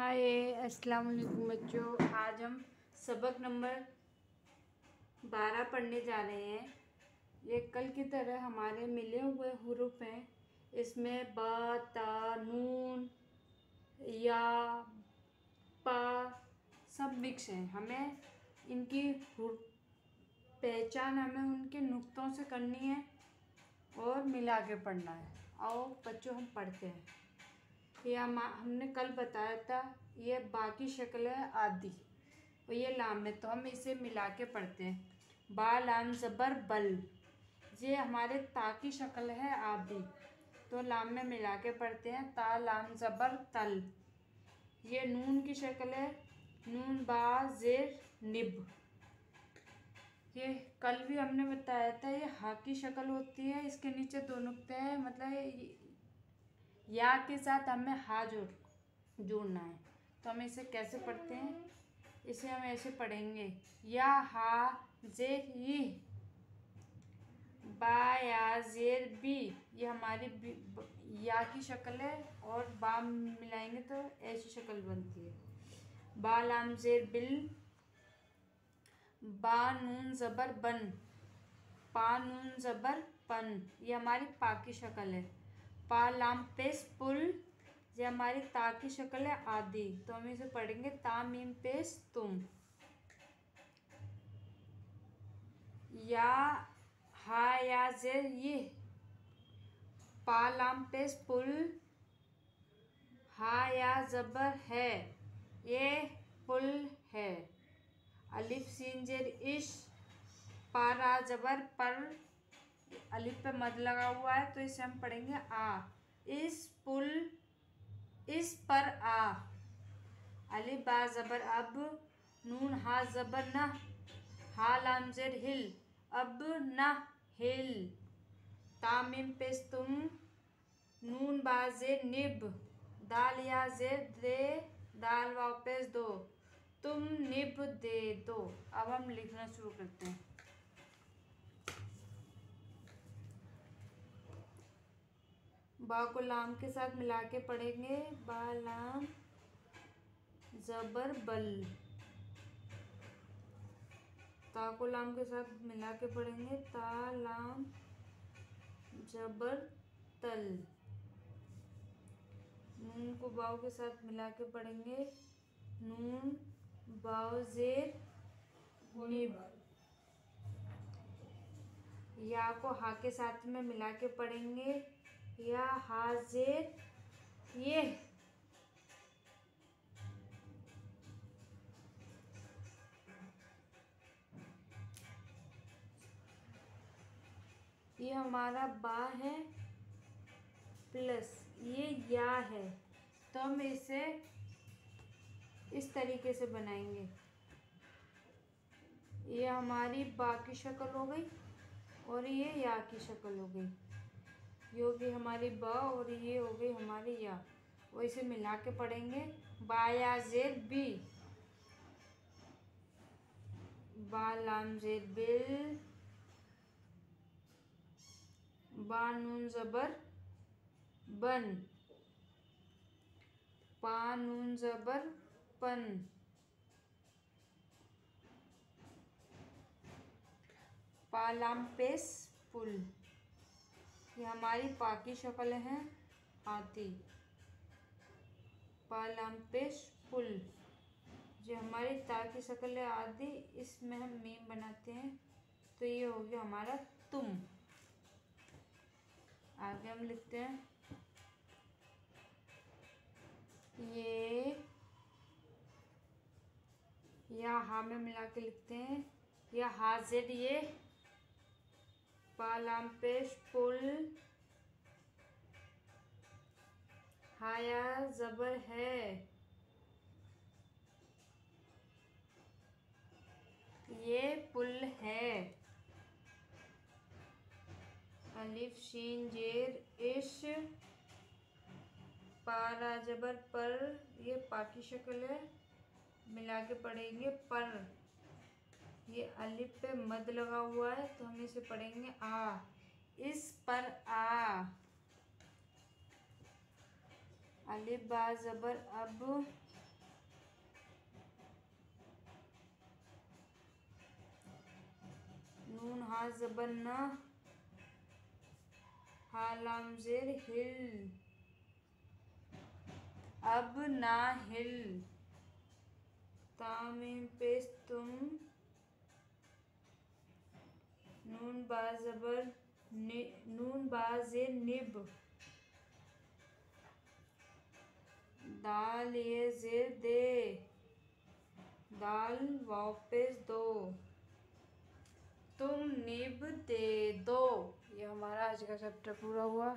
हाय अस्सलाम वालेकुम बच्चों। आज हम सबक नंबर 12 पढ़ने जा रहे हैं। ये कल की तरह हमारे मिले हुए हुरूफ हैं। इसमें बा, ता, नून, या, पा सब मिक्स हैं। हमें इनकी पहचान हमें उनके नुक्तों से करनी है और मिला के पढ़ना है। आओ बच्चों हम पढ़ते हैं। हमने कल बताया था ये बाकी शक्ल है आदि और ये लाम है, तो हम इसे मिला के पढ़ते हैं। बा लाम ज़बर बल, ये हमारे ता की शक्ल है आदि, तो लाम में मिला के पढ़ते हैं। ता लाम ज़बर तल, ये नून की शक्ल है नून बा ज़ेर निब, ये कल भी हमने बताया था ये हा की शक्ल होती है। इसके नीचे दो नुक्ते हैं, मतलब या के साथ हमें हा जोड़ना है। तो हम इसे कैसे पढ़ते हैं, इसे हम ऐसे पढ़ेंगे या हा जेर ई, बा या जेर बी, ये हमारी या की शक्ल है और बा मिलाएंगे तो ऐसी शक्ल बनती है। बा लाम जेर बिल, बा नून ज़बर बन, पा नून ज़बर पन, ये हमारी पा की शक्ल है। पा लाम पेश पुल, ये हमारी ता की शक्ल है आदि, तो हम इसे पढ़ेंगे ता मीम पेश तुम। या हा या जेर ये, पा लाम पेश पुल, हा या ज़बर है, ये पुल है। अलिफ सीन जेर इश, पा रा ज़बर पर, अलिफ पे मद लगा हुआ है तो इसे हम पढ़ेंगे आ। इस पुल इस पर आ, अलिफ बा ज़बर अब, नून हा ज़बर न, हा लाम ज़ेर हिल, अब न हिल। ता मीम पेश तुम, नून बा ज़ेर निब, दाल या ज़ेर दे, दाल वाव पेश दो, तुम निब दे दो। अब हम लिखना शुरू करते हैं। बा को लाम के साथ मिला के पढ़ेंगे, बा लाम ज़बर बल। ता को लाम के साथ मिला के पढ़ेंगे, ता लाम ज़बर तल। नून को बाव के साथ मिला के पढ़ेंगे, नून बाव ज़ेर निब। या को हा के साथ में मिला के पढ़ेंगे, या हा ज़ेर ये। ये हमारा बा है प्लस ये या है, तो हम इसे इस तरीके से बनाएंगे। ये हमारी बा की शक्ल हो गई और ये या की शक्ल हो गई। ये हो गई हमारी बा और ये हो गई हमारी या, और इसे मिला के पढ़ेंगे। बा या ज़ेर बी, बा लाम ज़ेर बिल, बा नून ज़बर बन, पा नून ज़बर पन, पा लाम पेश पुल, ये हमारी पा की शक्ल है आती। पा लाम पेश पुल, जो हमारी ता की शक्ल है आदि, इसमें हम मीम बनाते हैं, तो ये हो गया हमारा तुम। आगे हम लिखते हैं ये, या हा में मिला के लिखते हैं, या हाजिर ये, पा लाम पेश पुल, हाया ज़बर है, ये पुल है। अलिफ शीन जेर इश, पारा ज़बर पर, ये पा की शक्ल है, मिला के पढ़ेंगे पर। ये अलिफ पे मद लगा हुआ है तो हम इसे पढ़ेंगे आ, इस पर आ। अलिफ बा ज़बर अब, ना ज़बर न, हा लाम ज़ेर हिल, अब ना हिल, तामीम पेश तुम, नून बा ज़बर नून बा ज़ेर निब, दाल ये ज़ेर दे, दाल वाव पेश दो, तुम निब दे दो। ये हमारा आज का चैप्टर पूरा हुआ।